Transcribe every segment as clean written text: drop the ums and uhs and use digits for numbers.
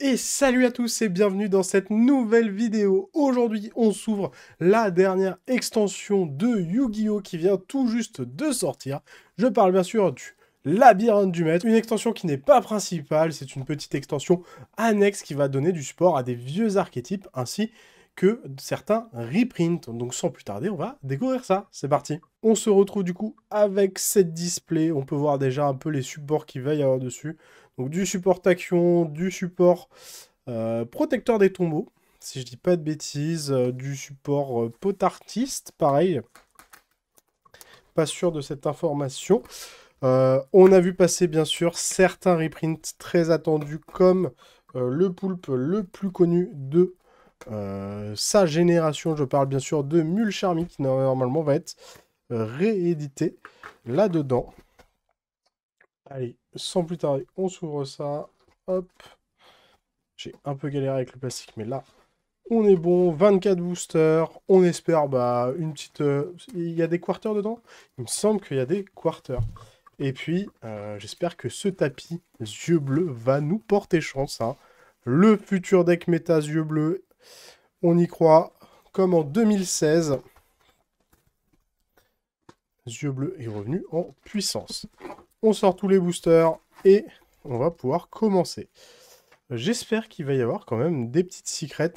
Et salut à tous et bienvenue dans cette nouvelle vidéo. Aujourd'hui, on s'ouvre la dernière extension de Yu-Gi-Oh! Qui vient tout juste de sortir. Je parle bien sûr du Labyrinthe du Maître, une extension qui n'est pas principale, c'est une petite extension annexe qui va donner du support à des vieux archétypes ainsi que certains reprints. Donc sans plus tarder, on va découvrir ça. C'est parti. On se retrouve du coup avec cette display. On peut voir déjà un peu les supports qu'il va y avoir dessus. Donc du support tachyon, du support protecteur des tombeaux, si je dis pas de bêtises, du support potartiste, pareil. Pas sûr de cette information. On a vu passer bien sûr certains reprints très attendus comme le poulpe le plus connu de sa génération. Je parle bien sûr de Mulcharmy qui normalement va être réédité là-dedans. Allez, sans plus tarder, on s'ouvre ça. Hop. J'ai un peu galéré avec le plastique, mais là, on est bon. 24 boosters. On espère une petite... Il y a des quarters dedans? Il me semble qu'il y a des quarters. Et puis, j'espère que ce tapis yeux bleus va nous porter chance. Hein. Le futur deck méta yeux bleus, on y croit, comme en 2016. Yeux bleus est revenu en puissance. On sort tous les boosters et on va pouvoir commencer. J'espère qu'il va y avoir quand même des petites secrets,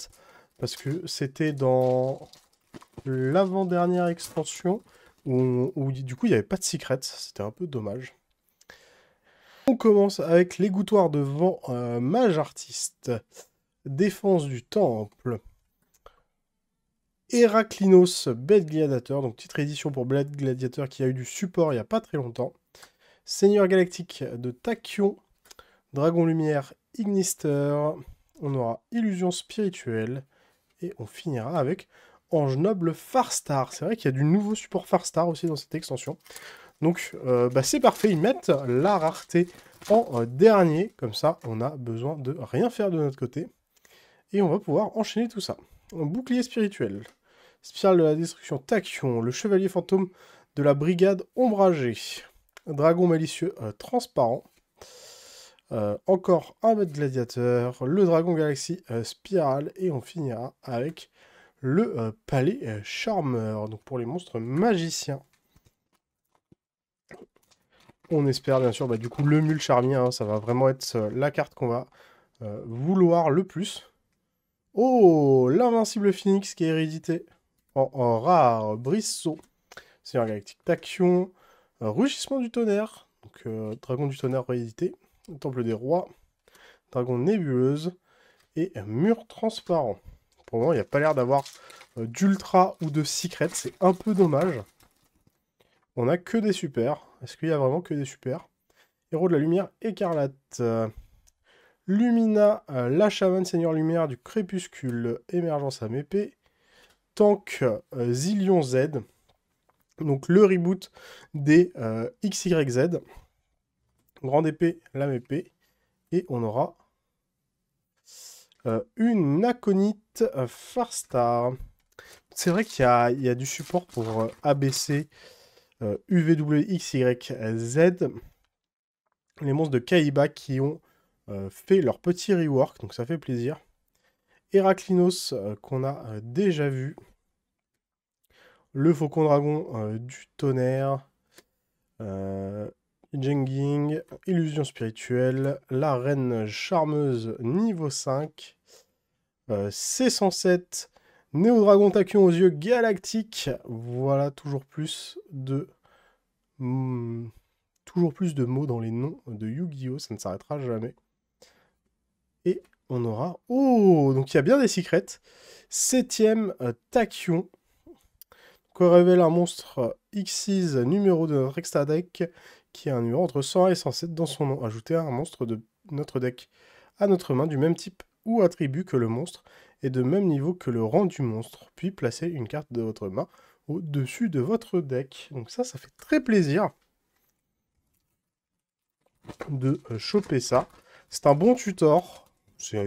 parce que c'était dans l'avant-dernière extension où du coup il n'y avait pas de secrets, c'était un peu dommage. On commence avec l'égouttoir de vent mage artiste, défense du temple, Héraclinos Blade Gladiator, donc petite réédition pour Blade Gladiator qui a eu du support il n'y a pas très longtemps, Seigneur Galactique de Tachyon, Dragon Lumière Ignister, on aura Illusion Spirituelle, et on finira avec Ange Noble Farstar. C'est vrai qu'il y a du nouveau support Farstar aussi dans cette extension. Donc c'est parfait, ils mettent la rareté en dernier, comme ça on a besoin de rien faire de notre côté. Et on va pouvoir enchaîner tout ça. Un bouclier spirituel, spirale de la destruction Tachyon, le chevalier fantôme de la brigade ombragée, dragon malicieux transparent, encore un mode gladiateur, le dragon galaxie spirale, et on finira avec le palais charmeur, donc pour les monstres magiciens. On espère bien sûr, du coup, le Mulcharmy, hein, ça va vraiment être la carte qu'on va vouloir le plus. Oh, l'invincible phoenix qui est hérédité en rare Brisseau. Seigneur Galactique Tachyon, rugissement du tonnerre, donc dragon du tonnerre réédité, temple des rois, dragon nébuleuse et mur transparent. Pour le moment, il n'y a pas l'air d'avoir d'ultra ou de secret, c'est un peu dommage. On a que des super. Est-ce qu'il y a vraiment que des super? Héros de la lumière écarlate. Lumina, la chamane seigneur lumière du crépuscule, émergence à épée. Tank, Zillion Z. Donc le reboot des XYZ. Grande épée, lame épée. Et on aura une aconite Farstar. C'est vrai qu'il y a du support pour ABC, UVWXYZ, les monstres de Kaiba qui ont fait leur petit rework, donc ça fait plaisir. Héraclinos qu'on a déjà vu. Le faucon dragon du tonnerre. Jenging, illusion spirituelle. La reine charmeuse niveau 5. C107. Néo-dragon tachyon aux yeux galactiques. Voilà, toujours plus de mots dans les noms de Yu-Gi-Oh! Ça ne s'arrêtera jamais. Et on aura... Oh, donc il y a bien des secrets. 7ème tachyon. On révèle un monstre X6 numéro de notre extra deck qui a un numéro entre 101 et 107 dans son nom. Ajoutez un monstre de notre deck à notre main du même type ou attribut que le monstre et de même niveau que le rang du monstre. Puis placez une carte de votre main au-dessus de votre deck. Donc ça fait très plaisir de choper ça. C'est un bon tutor. C'est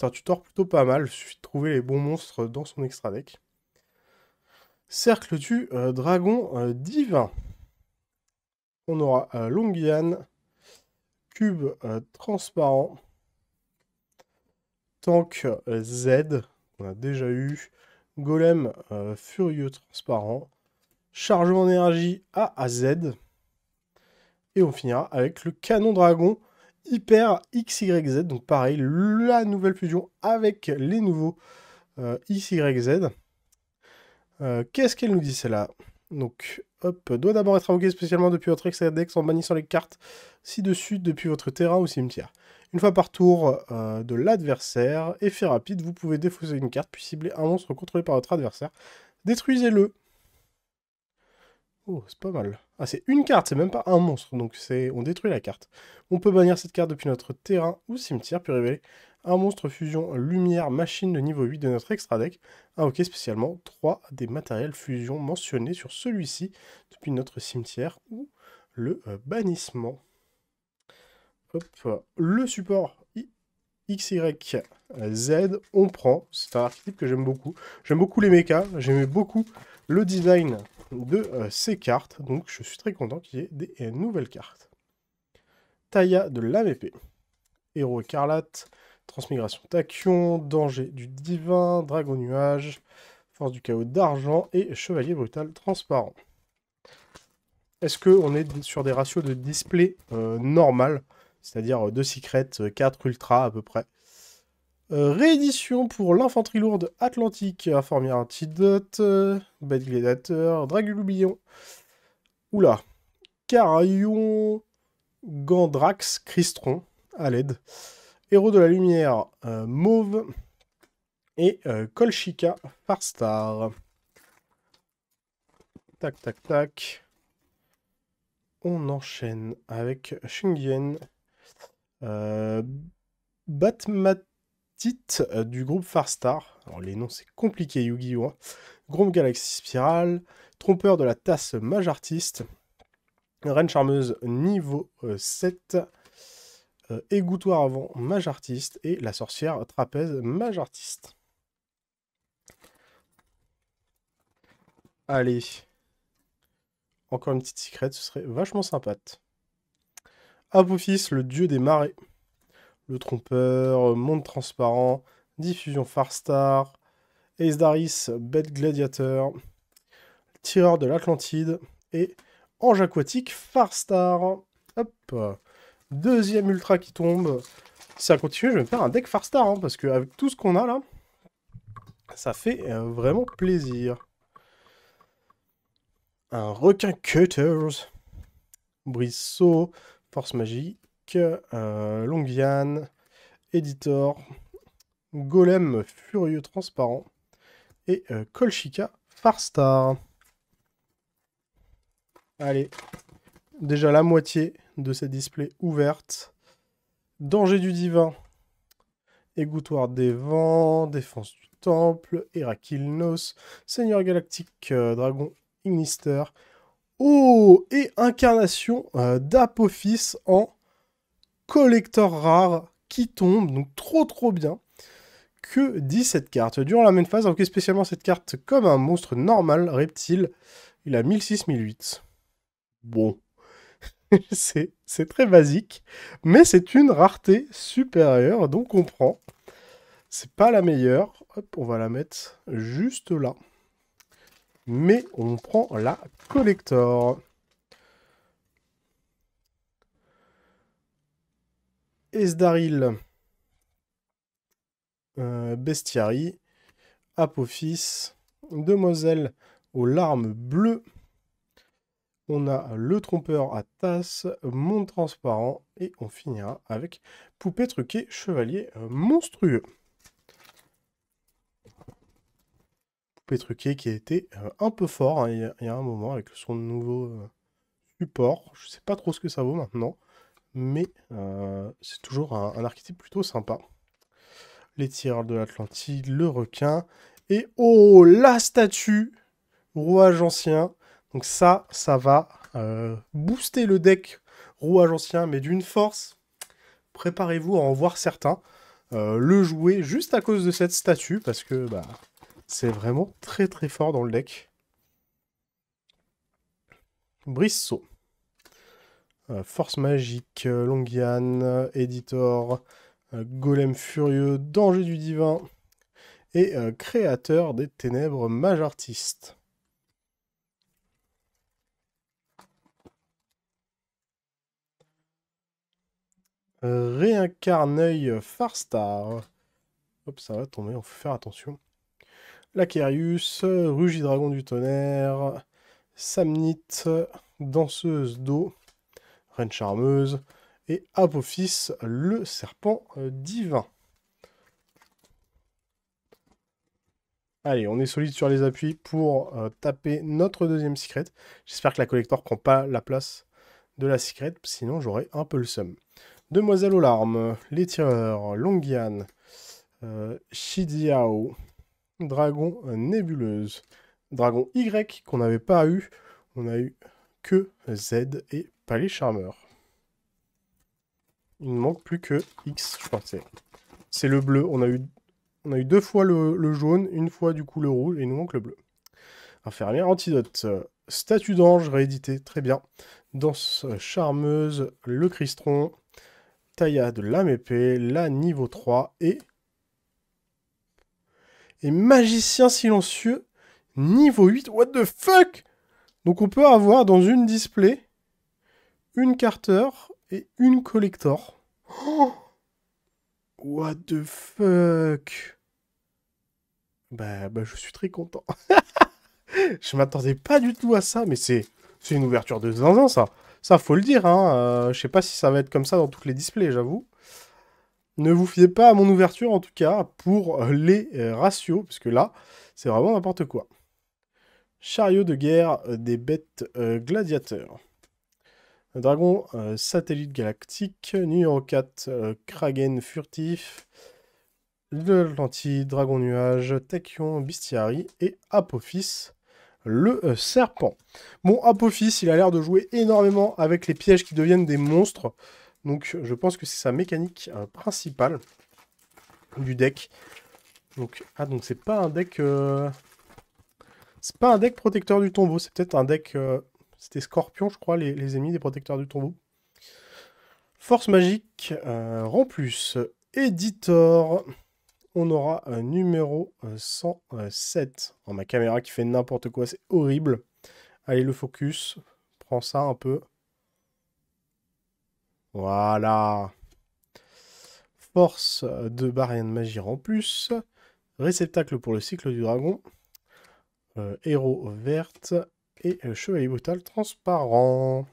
un tutor plutôt pas mal. Il suffit de trouver les bons monstres dans son extra deck. Cercle du dragon divin. On aura Longian, cube transparent, Tank Z, on a déjà eu. Golem furieux transparent. Chargement d'énergie A à Z. Et on finira avec le canon dragon hyper XYZ. Donc pareil, la nouvelle fusion avec les nouveaux XYZ. Qu'est-ce qu'elle nous dit celle-là? Donc, hop, doit d'abord être invoqué spécialement depuis votre extra dex en bannissant les cartes ci-dessus depuis votre terrain ou cimetière. Une fois par tour de l'adversaire, effet rapide, vous pouvez défausser une carte puis cibler un monstre contrôlé par votre adversaire. Détruisez-le. Oh, c'est pas mal. Ah, c'est une carte, c'est même pas un monstre, donc on détruit la carte. On peut bannir cette carte depuis notre terrain ou cimetière, puis révéler un monstre fusion lumière machine de niveau 8 de notre extra deck, invoqué spécialement 3 des matériels fusion mentionnés sur celui-ci depuis notre cimetière ou le bannissement. Hop, le support XYZ, on prend. C'est un archétype que j'aime beaucoup. J'aime beaucoup les mechas, j'aimais beaucoup le design de ces cartes, donc je suis très content qu'il y ait des nouvelles cartes. Taya de l'âme épée, Héros écarlate, Transmigration Tachyon, Danger du divin, Dragon nuage, Force du chaos d'argent et Chevalier brutal transparent. Est-ce qu'on est sur des ratios de display normal, c'est-à-dire 2 secrets, 4 ultra à peu près? Réédition pour l'infanterie lourde atlantique, Informier Antidote, Bête Gladiateur, Draguloublion, oula, Carayon, Gandrax, Cristron, à l'aide, Héros de la Lumière, Mauve, et Kolchika, Farstar. Tac, tac, tac. On enchaîne avec Shingen, Batmatite du groupe Farstar. Alors les noms c'est compliqué Yu-Gi-Oh! Hein. Groupe Galaxy Spiral, Trompeur de la tasse Mage Artiste, Reine Charmeuse niveau 7, Égouttoir avant Mage Artiste et la sorcière Trapèze Mage Artiste. Allez. Encore une petite secrète, ce serait vachement sympa. Apophis, le dieu des marées. Le trompeur, monde transparent, diffusion Farstar, Ace Daris, bête gladiateur, tireur de l'Atlantide et ange aquatique Farstar. Hop, deuxième ultra qui tombe. Si ça continue, je vais me faire un deck Farstar, hein, parce qu'avec tout ce qu'on a là, ça fait vraiment plaisir. Un requin Cutters, Brisseau, Force magique, Longian, Editor, Golem furieux transparent et Kolchika Farstar. Allez, déjà la moitié de cette display ouverte. Danger du divin, Égouttoir des vents, Défense du temple, Herakilnos, Seigneur galactique, Dragon Ignister. Oh, et incarnation d'Apophis en collector rare qui tombe, donc trop bien. Que dit cette carte? Durant la main phase, invoquez spécialement cette carte comme un monstre normal, reptile. Il a 1006-1008. Bon, c'est très basique, mais c'est une rareté supérieure, donc on prend. C'est pas la meilleure. Hop, on va la mettre juste là. Mais on prend la collector. Esdaril, Bestiary, Apophis, Demoiselle aux larmes bleues. On a le trompeur à tasse, monde transparent, et on finira avec poupée truquée, chevalier monstrueux. Poupée truquée qui a été un peu fort, hein, il y a un moment avec son nouveau support. Je sais pas trop ce que ça vaut maintenant, mais c'est toujours un archétype plutôt sympa. Les tireurs de l'Atlantide, le requin, et oh, la statue, rouage ancien. Donc ça va booster le deck rouage ancien, mais d'une force. Préparez-vous à en voir certains le jouer juste à cause de cette statue, parce que bah, c'est vraiment très fort dans le deck. Brisseau. Force magique, Longian, Editor, Golem furieux, danger du divin. Et créateur des ténèbres, mage artiste. Réincarneuil Farstar. Hop, ça va tomber, on faut faire attention. Lacarius, Rugidragon du tonnerre, Samnite, Danseuse d'eau, Reine charmeuse, et Apophis, le serpent divin. Allez, on est solide sur les appuis pour taper notre deuxième secret. J'espère que la collector prend pas la place de la secret, sinon j'aurai un peu le seum. Demoiselle aux larmes, les tireurs, Longian, Shidiao, Dragon nébuleuse, Dragon Y qu'on n'avait pas eu, on a eu que Z et Palais charmeur. Il ne manque plus que X, je crois que c'est le bleu. On a eu 2 fois le jaune, une fois du coup le rouge, et il nous manque le bleu. Infirmière antidote, statue d'ange réédité, très bien. Danse charmeuse, le cristron, taillade lame épée, la niveau 3 et magicien silencieux niveau 8. What the fuck? Donc on peut avoir dans une display une carter et une collector. Oh, what the fuck? Bah, je suis très content. Je m'attendais pas du tout à ça, mais c'est une ouverture de zinzin, ça. Ça, faut le dire, hein. Je sais pas si ça va être comme ça dans toutes les displays, j'avoue. Ne vous fiez pas à mon ouverture, en tout cas, pour les ratios, parce que là, c'est vraiment n'importe quoi. Chariot de guerre des bêtes gladiateurs. Dragon satellite galactique. Numéro 4, Kragen furtif. L'Atlantide, Dragon nuage, Tachyon, Bestiary et Apophis, le serpent. Bon, Apophis, il a l'air de jouer énormément avec les pièges qui deviennent des monstres. Donc, je pense que c'est sa mécanique principale du deck. Donc, donc c'est pas un deck... c'est pas un deck protecteur du tombeau. C'est peut-être un deck... c'était Scorpion, je crois, les ennemis des protecteurs du tombeau. Force magique, rang plus, Editor... On aura un numéro 107. Oh, ma caméra qui fait n'importe quoi, c'est horrible. Allez, le focus. Prends ça un peu. Voilà. Force de barrière de magie en plus. Réceptacle pour le cycle du dragon. Héros verte. Et chevalier brutal transparent.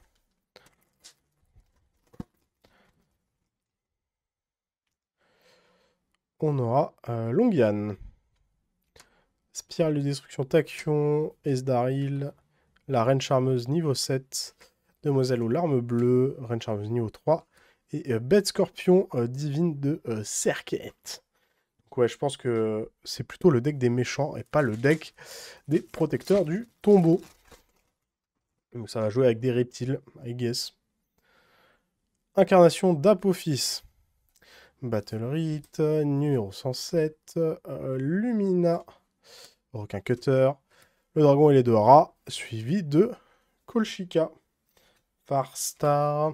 On aura Longian. Spirale de destruction Tachyon, Esdaril, la Reine Charmeuse niveau 7, Demoiselle aux larmes bleues, Reine Charmeuse niveau 3, et Bête Scorpion divine de Serquette. Donc ouais, je pense que c'est plutôt le deck des méchants et pas le deck des protecteurs du tombeau. Donc ça va jouer avec des reptiles, I guess. Incarnation d'Apophis. Battle Rite, numéro 107, Lumina, Requin Cutter, le dragon et les deux rats, suivi de Kolchika, Farstar,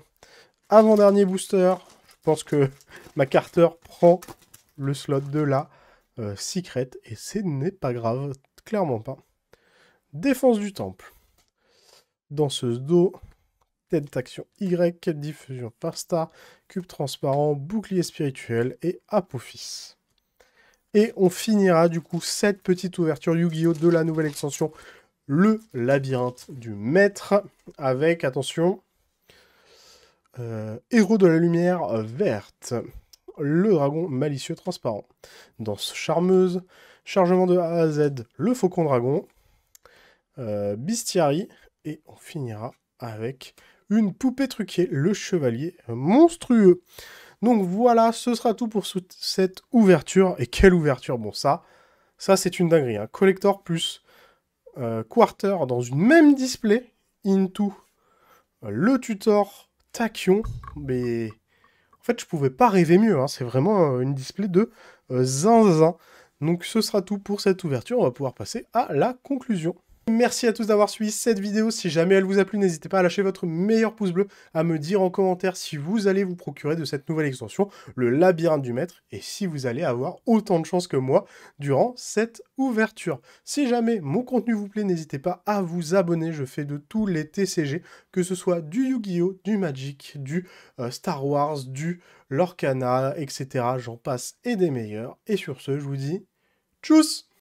avant-dernier booster. Je pense que ma carter prend le slot de la secret, et ce n'est pas grave, clairement pas. Défense du temple, danseuse d'eau, tête d'action Y, diffusion Farstar, cube transparent, bouclier spirituel et Apophis. Et on finira du coup cette petite ouverture Yu-Gi-Oh! De la nouvelle extension, le labyrinthe du maître, avec, attention, héros de la lumière verte, le dragon malicieux transparent, danse charmeuse, chargement de A à Z, le faucon dragon, bestiary, et on finira avec une poupée truquée, le chevalier monstrueux. Donc voilà, ce sera tout pour cette ouverture. Et quelle ouverture! Bon, ça c'est une dinguerie. Hein. Collector plus Quarter dans une même display, into le tutor Tachyon. Mais en fait, je pouvais pas rêver mieux. Hein. C'est vraiment une display de zinzin. Donc ce sera tout pour cette ouverture. On va pouvoir passer à la conclusion. Merci à tous d'avoir suivi cette vidéo. Si jamais elle vous a plu, n'hésitez pas à lâcher votre meilleur pouce bleu, à me dire en commentaire si vous allez vous procurer de cette nouvelle extension, le labyrinthe du maître, et si vous allez avoir autant de chance que moi durant cette ouverture. Si jamais mon contenu vous plaît, n'hésitez pas à vous abonner. Je fais de tous les TCG, que ce soit du Yu-Gi-Oh!, du Magic, du Star Wars, du Lorcana, etc. J'en passe et des meilleurs. Et sur ce, je vous dis tchuss!